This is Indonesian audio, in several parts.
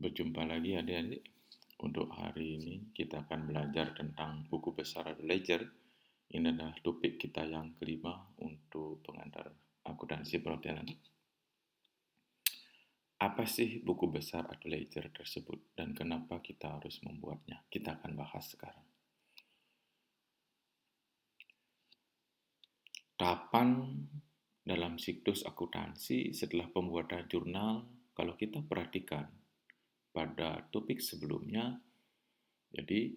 Berjumpa lagi adik-adik. Untuk hari ini kita akan belajar tentang buku besar atau ledger. Ini adalah topik kita yang kelima untuk pengantar akuntansi perhotelan. Apa sih buku besar atau ledger tersebut dan kenapa kita harus membuatnya? Kita akan bahas sekarang. Tahapan dalam siklus akuntansi setelah pembuatan jurnal, kalau kita perhatikan pada topik sebelumnya, jadi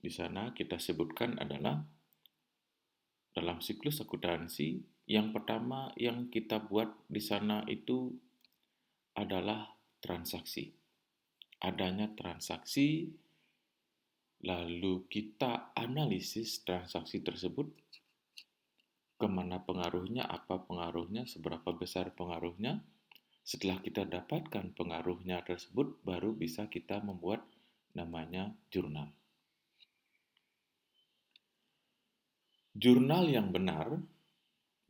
di sana kita sebutkan adalah dalam siklus akuntansi yang pertama yang kita buat di sana itu adalah transaksi. Adanya transaksi, lalu kita analisis transaksi tersebut, kemana pengaruhnya, apa pengaruhnya, seberapa besar pengaruhnya. Setelah kita dapatkan pengaruhnya tersebut, baru bisa kita membuat namanya jurnal. Jurnal yang benar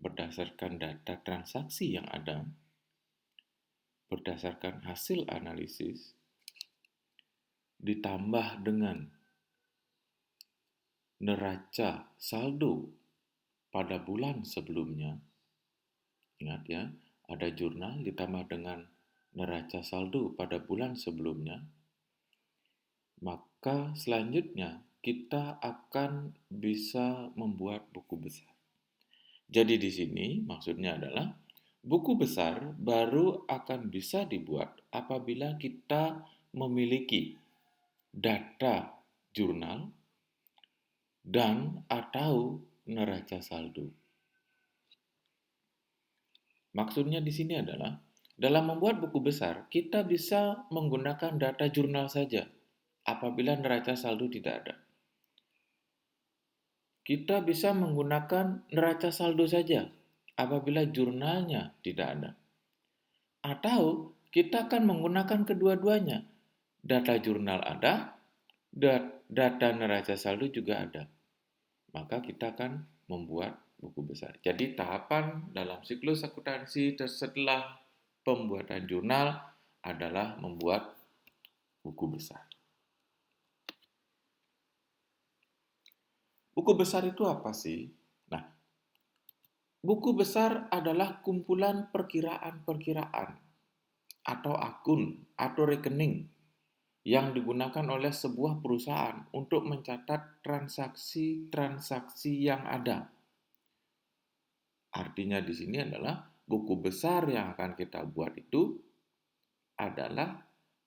berdasarkan data transaksi yang ada, berdasarkan hasil analisis, ditambah dengan neraca saldo pada bulan sebelumnya. Ingat ya, ada jurnal ditambah dengan neraca saldo pada bulan sebelumnya. Maka selanjutnya kita akan bisa membuat buku besar. Jadi di sini maksudnya adalah buku besar baru akan bisa dibuat apabila kita memiliki data jurnal dan atau neraca saldo. Maksudnya di sini adalah dalam membuat buku besar kita bisa menggunakan data jurnal saja apabila neraca saldo tidak ada. Kita bisa menggunakan neraca saldo saja apabila jurnalnya tidak ada. Atau kita akan menggunakan kedua-duanya. Data jurnal ada, data neraca saldo juga ada. Maka kita akan membuat buku besar. Jadi tahapan dalam siklus akuntansi setelah pembuatan jurnal adalah membuat buku besar. Buku besar itu apa sih? Nah, buku besar adalah kumpulan perkiraan-perkiraan atau akun atau rekening yang digunakan oleh sebuah perusahaan untuk mencatat transaksi-transaksi yang ada. Artinya di sini adalah buku besar yang akan kita buat itu adalah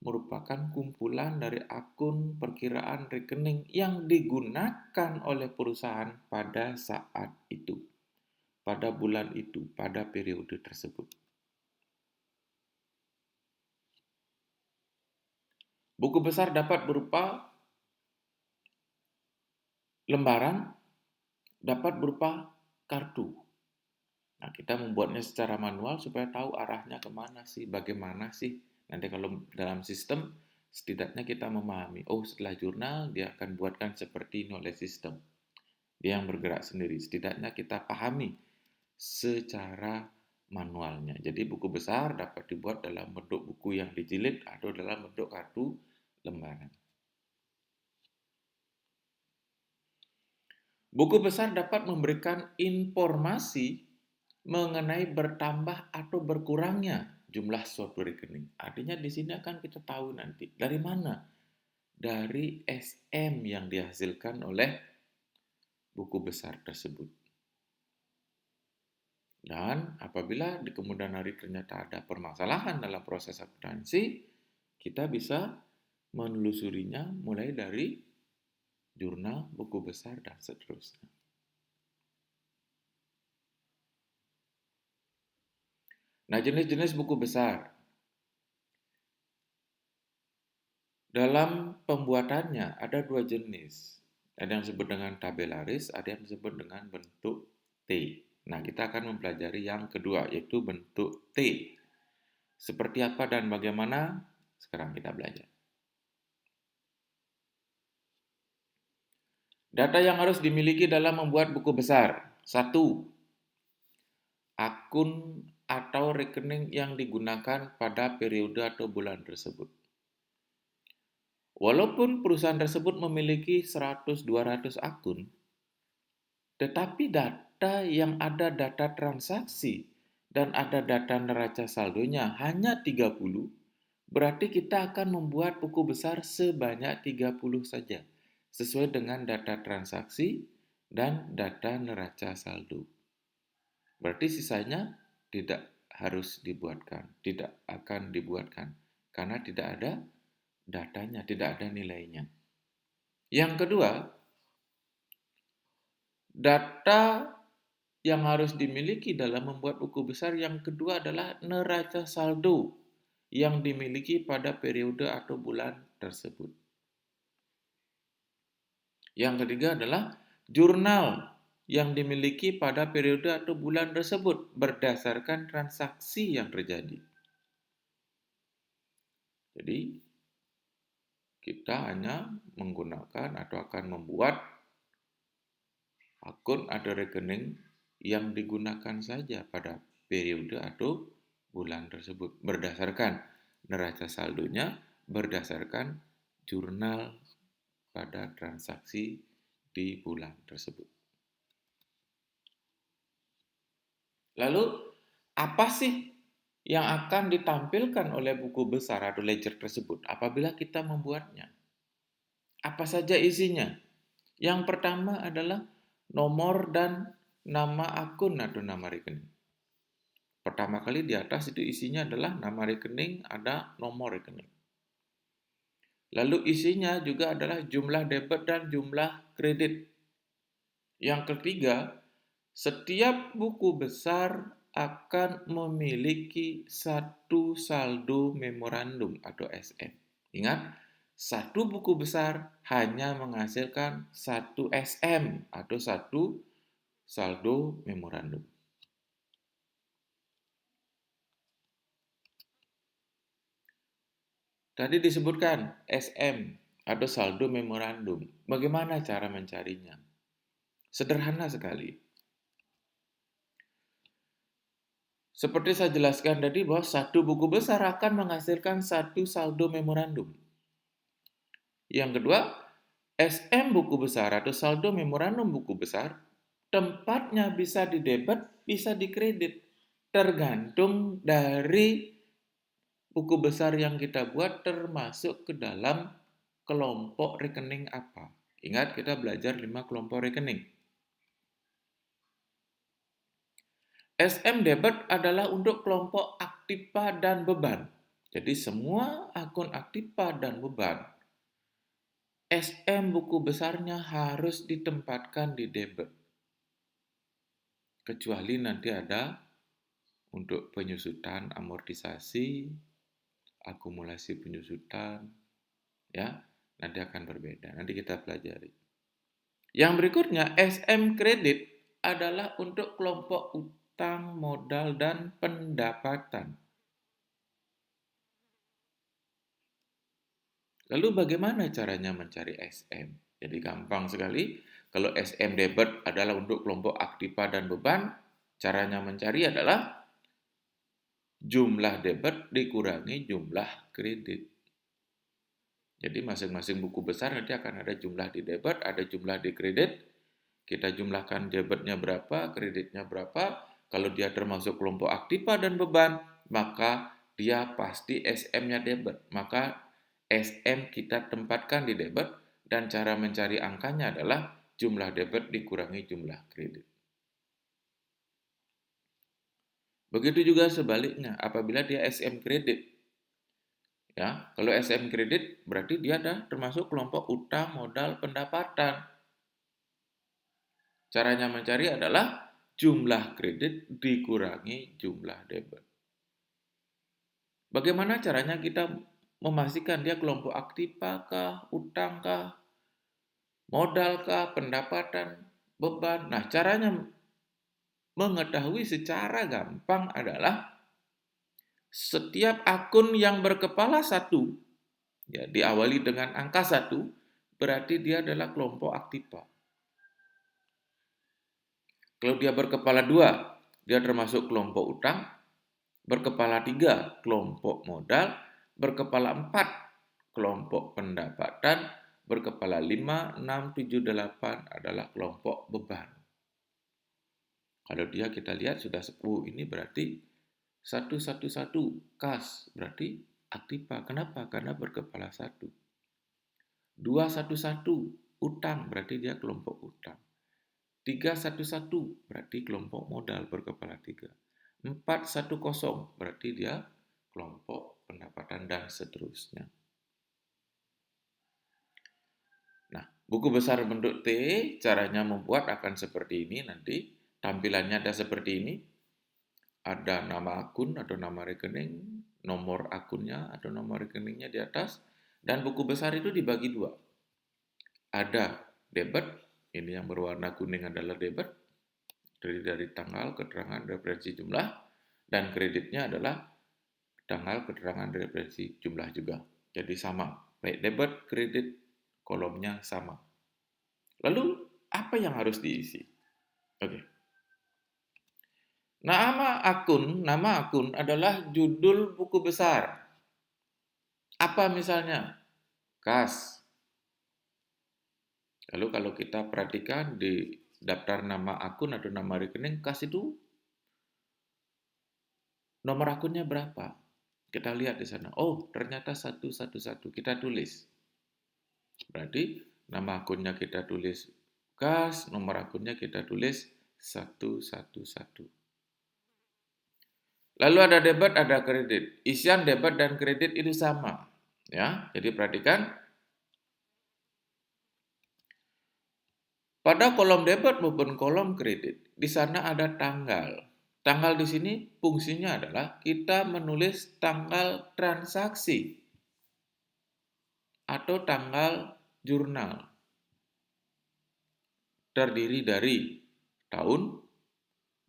merupakan kumpulan dari akun perkiraan rekening yang digunakan oleh perusahaan pada saat itu, pada bulan itu, pada periode tersebut. Buku besar dapat berupa lembaran, dapat berupa kartu. Nah, kita membuatnya secara manual supaya tahu arahnya kemana sih, bagaimana sih. Nanti kalau dalam sistem, setidaknya kita memahami, oh setelah jurnal dia akan buatkan seperti ini oleh sistem. Dia yang bergerak sendiri, setidaknya kita pahami secara manualnya. Jadi buku besar dapat dibuat dalam bentuk buku yang dijilid atau dalam bentuk kartu lembaran. Buku besar dapat memberikan informasi mengenai bertambah atau berkurangnya jumlah suatu rekening. Artinya di sini akan kita tahu nanti dari mana? Dari SM yang dihasilkan oleh buku besar tersebut. Dan apabila di kemudian hari ternyata ada permasalahan dalam proses akuntansi, kita bisa menelusurinya mulai dari jurnal, buku besar, dan seterusnya. Nah, jenis-jenis buku besar. Dalam pembuatannya ada dua jenis. Ada yang disebut dengan tabelaris, ada yang disebut dengan bentuk T. Nah, kita akan mempelajari yang kedua, yaitu bentuk T. Seperti apa dan bagaimana? Sekarang kita belajar. Data yang harus dimiliki dalam membuat buku besar. 1. Akun atau rekening yang digunakan pada periode atau bulan tersebut. Walaupun perusahaan tersebut memiliki 100-200 akun, tetapi data yang ada data transaksi dan ada data neraca saldonya hanya 30, berarti kita akan membuat buku besar sebanyak 30 saja, sesuai dengan data transaksi dan data neraca saldo. Berarti sisanya tidak harus dibuatkan, tidak akan dibuatkan, karena tidak ada datanya, tidak ada nilainya. Yang kedua, data yang harus dimiliki dalam membuat buku besar yang kedua adalah neraca saldo yang dimiliki pada periode atau bulan tersebut. Yang ketiga adalah jurnal yang dimiliki pada periode atau bulan tersebut berdasarkan transaksi yang terjadi. Jadi, kita hanya menggunakan atau akan membuat akun atau rekening yang digunakan saja pada periode atau bulan tersebut berdasarkan neraca saldonya, berdasarkan jurnal pada transaksi di bulan tersebut. Lalu, apa sih yang akan ditampilkan oleh buku besar atau ledger tersebut apabila kita membuatnya? Apa saja isinya? Yang pertama adalah nomor dan nama akun atau nama rekening. Pertama kali di atas itu isinya adalah nama rekening, ada nomor rekening. Lalu isinya juga adalah jumlah debit dan jumlah kredit. Yang ketiga, setiap buku besar akan memiliki satu saldo memorandum atau SM. Ingat, satu buku besar hanya menghasilkan satu SM atau satu saldo memorandum. Tadi disebutkan SM atau saldo memorandum. Bagaimana cara mencarinya? Sederhana sekali. Seperti saya jelaskan tadi bahwa satu buku besar akan menghasilkan satu saldo memorandum. Yang kedua, SM buku besar atau saldo memorandum buku besar, tempatnya bisa di debit, bisa di kredit. Tergantung dari buku besar yang kita buat termasuk ke dalam kelompok rekening apa. Ingat kita belajar 5 kelompok rekening. SM debit adalah untuk kelompok aktiva dan beban. Jadi semua akun aktiva dan beban, SM buku besarnya harus ditempatkan di debit. Kecuali nanti ada untuk penyusutan amortisasi, akumulasi penyusutan, ya nanti akan berbeda. Nanti kita pelajari. Yang berikutnya, SM kredit adalah untuk kelompok utang, modal, dan pendapatan. Lalu bagaimana caranya mencari SM? Jadi gampang sekali. Kalau SM debit adalah untuk kelompok aktiva dan beban, caranya mencari adalah jumlah debit dikurangi jumlah kredit. Jadi masing-masing buku besar nanti akan ada jumlah di debit, ada jumlah di kredit. Kita jumlahkan debitnya berapa, kreditnya berapa. Kalau dia termasuk kelompok aktiva dan beban, maka dia pasti SM-nya debit. Maka SM kita tempatkan di debit dan cara mencari angkanya adalah jumlah debit dikurangi jumlah kredit. Begitu juga sebaliknya apabila dia SM kredit. Ya, kalau SM kredit berarti dia ada termasuk kelompok utang, modal, pendapatan. Caranya mencari adalah jumlah kredit dikurangi jumlah debit. Bagaimana caranya kita memastikan dia kelompok aktiva kah, utang kah, modal kah, pendapatan, beban? Nah, caranya mengetahui secara gampang adalah setiap akun yang berkepala 1, ya, diawali dengan angka 1, berarti dia adalah kelompok aktiva. Kalau dia berkepala 2, dia termasuk kelompok utang. berkepala 3 kelompok modal, berkepala 4 kelompok pendapatan, berkepala 5, 6, 7, 8 adalah kelompok beban. Kalau dia kita lihat sudah 10, ini berarti 111 kas, berarti aktiva. Kenapa? Karena berkepala 1. 211 utang, berarti dia kelompok utang. 311 berarti kelompok modal berkepala 3. 410 berarti dia kelompok pendapatan dan seterusnya. Nah, buku besar bentuk T, caranya membuat akan seperti ini nanti. Tampilannya ada seperti ini. Ada nama akun atau nama rekening, nomor akunnya atau nomor rekeningnya di atas, dan buku besar itu dibagi dua. Ada debit, ini yang berwarna kuning adalah debit, dari tanggal, keterangan, referensi jumlah, dan kreditnya adalah tanggal, keterangan, referensi jumlah juga. Jadi sama, baik debit, kredit, kolomnya sama. Lalu apa yang harus diisi? Oke. Nama akun adalah judul buku besar. Apa misalnya? Kas. Lalu kalau kita perhatikan di daftar nama akun atau nama rekening, kas itu nomor akunnya berapa? Kita lihat di sana. Oh, ternyata 111. Kita tulis. Berarti nama akunnya kita tulis kas, nomor akunnya kita tulis 111. Lalu ada debit, ada kredit. Isian debit dan kredit itu sama. Ya, jadi perhatikan. Pada kolom debit maupun kolom kredit, di sana ada tanggal. Tanggal di sini fungsinya adalah kita menulis tanggal transaksi atau tanggal jurnal. Terdiri dari tahun,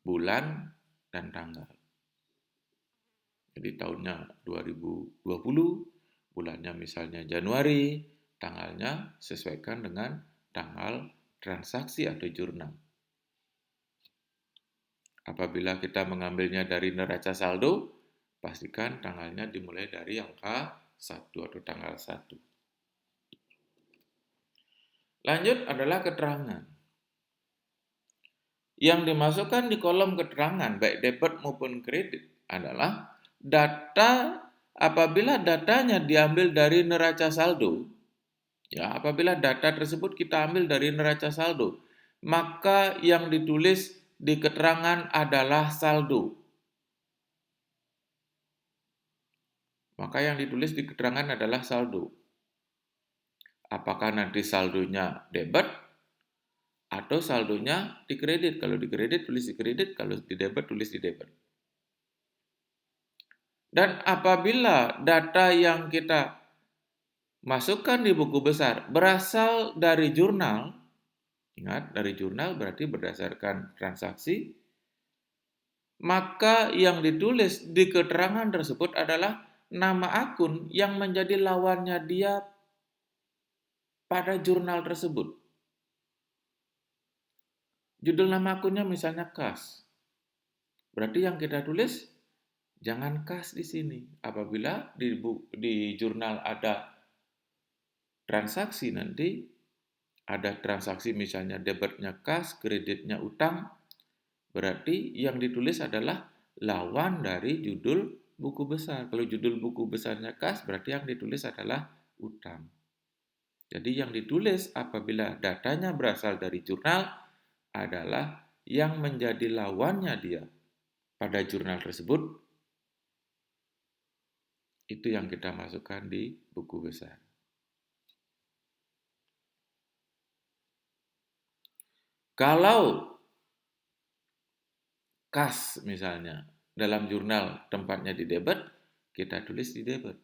bulan, dan tanggal. Jadi tahunnya 2020, bulannya misalnya Januari, tanggalnya sesuaikan dengan tanggal transaksi atau jurnal. Apabila kita mengambilnya dari neraca saldo, pastikan tanggalnya dimulai dari angka 1 atau tanggal 1. Lanjut adalah keterangan. Yang dimasukkan di kolom keterangan, baik debit maupun kredit, adalah data apabila datanya diambil dari neraca saldo. Ya, apabila data tersebut kita ambil dari neraca saldo, maka yang ditulis di keterangan adalah saldo. Maka yang ditulis di keterangan adalah saldo. Apakah nanti saldonya debit atau saldonya di kredit? Kalau di kredit tulis di kredit, kalau di debit tulis di debit. Dan apabila data yang kita masukkan di buku besar berasal dari jurnal, ingat dari jurnal berarti berdasarkan transaksi, maka yang ditulis di keterangan tersebut adalah nama akun yang menjadi lawannya dia pada jurnal tersebut. Judul nama akunnya misalnya kas. Berarti yang kita tulis jangan kas di sini. Apabila di jurnal ada transaksi nanti, ada transaksi misalnya debitnya kas, kreditnya utang, berarti yang ditulis adalah lawan dari judul buku besar. Kalau judul buku besarnya kas, berarti yang ditulis adalah utang. Jadi yang ditulis apabila datanya berasal dari jurnal adalah yang menjadi lawannya dia pada jurnal tersebut, itu yang kita masukkan di buku besar. Kalau kas misalnya dalam jurnal tempatnya di debit, kita tulis di debit.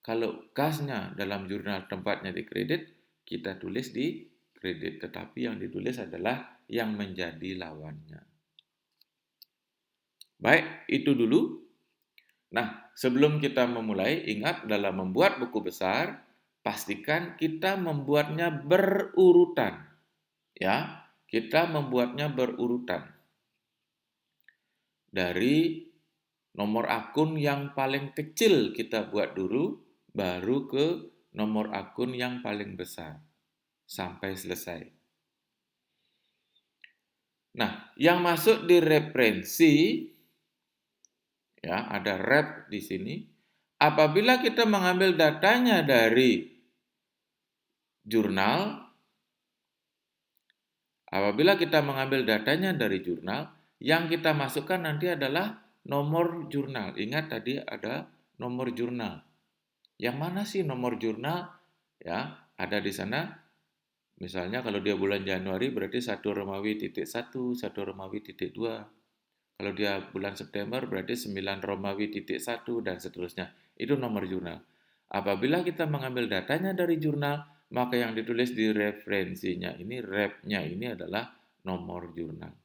Kalau kasnya dalam jurnal tempatnya di kredit, kita tulis di kredit. Tetapi yang ditulis adalah yang menjadi lawannya. Baik, itu dulu. Nah, sebelum kita memulai, ingat dalam membuat buku besar, pastikan kita membuatnya berurutan. Ya, kita membuatnya berurutan. Dari Nomor akun yang paling kecil kita buat dulu, baru ke nomor akun yang paling besar sampai selesai. Nah, yang masuk di referensi, ya ada ref di sini. Apabila kita mengambil datanya dari jurnal, yang kita masukkan nanti adalah nomor jurnal. Ingat tadi ada nomor jurnal. Yang mana sih nomor jurnal? Ya, ada di sana. Misalnya kalau dia bulan Januari berarti 1 Romawi titik 1, 1 Romawi titik 2. Kalau dia bulan September berarti 9 Romawi titik 1 dan seterusnya. Itu nomor jurnal. Apabila kita mengambil datanya dari jurnal, maka yang ditulis di referensinya ini, ref-nya ini adalah nomor jurnal.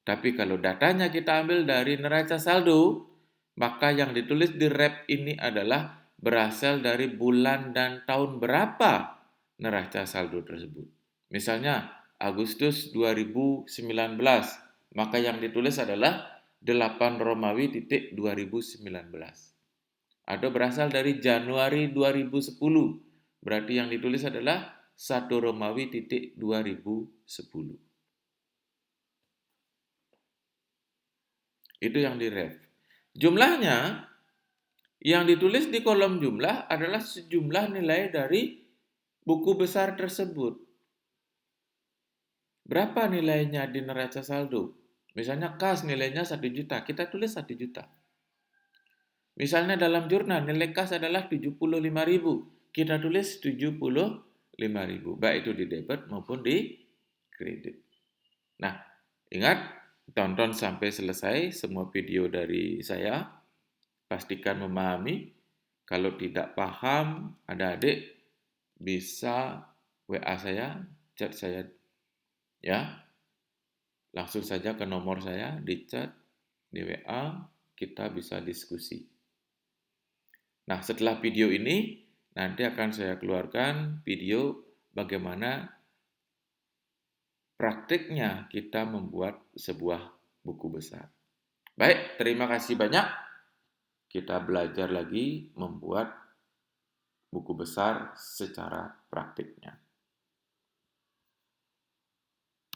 Tapi kalau datanya kita ambil dari neraca saldo, maka yang ditulis di ref ini adalah berasal dari bulan dan tahun berapa neraca saldo tersebut. Misalnya Agustus 2019, maka yang ditulis adalah 8 Romawi titik 2019. Atau berasal dari Januari 2010, berarti yang ditulis adalah 1 Romawi titik 2010. Itu yang di ref. Jumlahnya yang ditulis di kolom jumlah adalah sejumlah nilai dari buku besar tersebut. Berapa nilainya di neraca saldo? Misalnya kas nilainya 1 juta, kita tulis 1 juta. Misalnya dalam jurnal nilai kas adalah 75.000, kita tulis 75.000, baik itu di debit maupun di kredit. Nah, ingat tonton sampai selesai semua video dari saya, pastikan memahami. Kalau tidak paham, adik-adik bisa WA saya, chat saya, ya. Langsung saja ke nomor saya, di chat, di WA, kita bisa diskusi. Nah, setelah video ini, nanti akan saya keluarkan video bagaimana praktiknya kita membuat sebuah buku besar. Baik, terima kasih banyak. Kita belajar lagi membuat buku besar secara praktiknya.